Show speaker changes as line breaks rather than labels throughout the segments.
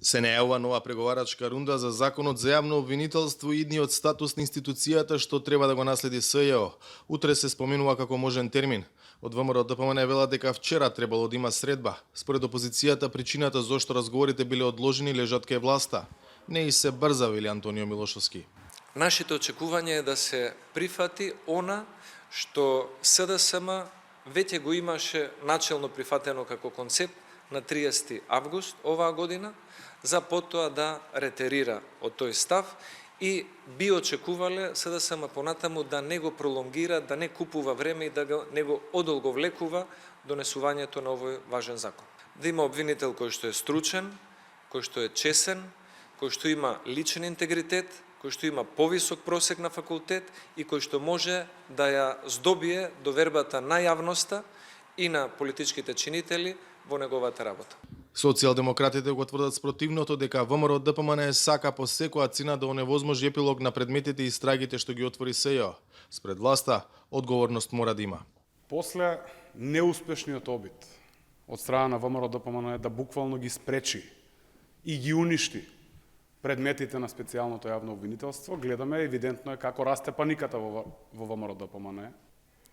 Се најавува нова преговарачка рунда за законот за јавно обвинителство и идниот статус на институцијата што треба да го наследи СЈО. Утре се споменува како можен термин. Од ВМРО ДПМН велат дека вчера требало да има средба. Според опозицијата причината зошто разговорите биле одложени лежат кај власта. Не и се брза, вели Антонио Милошовски.
Нашето очекување е да се прифати она што СДСМ веќе го имаше начелно прифатено како концепт на 30 август оваа година, за потоа да ретерира од тој став и би очекувале СДСМ понатаму да не го пролонгира, да не купува време и да не го одолговлекува донесувањето на овој важен закон. Да има обвинител кој што е стручен, кој што е чесен, кој што има личен интегритет, кој што има повисок просек на факултет и кој што може да ја здобие довербата на јавноста и на политичките чинители во неговата работа.
Социјалдемократите го тврдат спротивното дека ВМРО ДПМН сака по секоја цена да оневозможи епилог на предметите и истрагите што ги отвори СЈО. Спред власта одговорност мора да има.
После неуспешниот обид од страна на ВМРО ДПМН да буквално ги спречи и ги уништи предметите на специјалното јавно обвинителство, гледаме евидентно е како расте паниката во ВМРО ДПМН.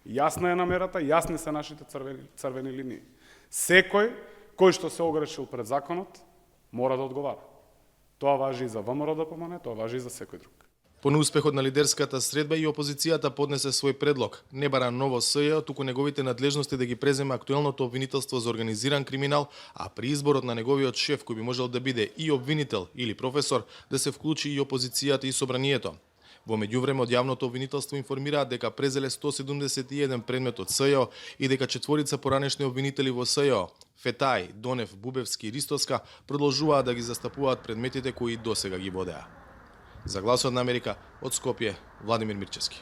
Јасна е намерата, јасни се нашите црвени линии. Секој кој што се огрешил пред законот мора да одговара. Тоа важи и за ВМРО ДПМН, тоа важи и за секој друг.
По неуспехот на лидерската средба и опозицијата поднесе свој предлог. Не бара ново СЈО, туку неговите надлежности да ги преземе актуелното обвинителство за организиран криминал, а при изборот на неговиот шеф, кој би можел да биде и обвинител или професор, да се вклучи и опозицијата и собранието. Во меѓувреме од јавното обвинителство информираат дека презеле 171 предмет од СЈО и дека четворица поранешни обвинители во СЈО, Фетај, Донев, Бубевски и Ристоска, продолжуваат да ги застапуваат предметите кои досега ги водеа. За Гласот на Америка, од Скопје, Владимир Мирчевски.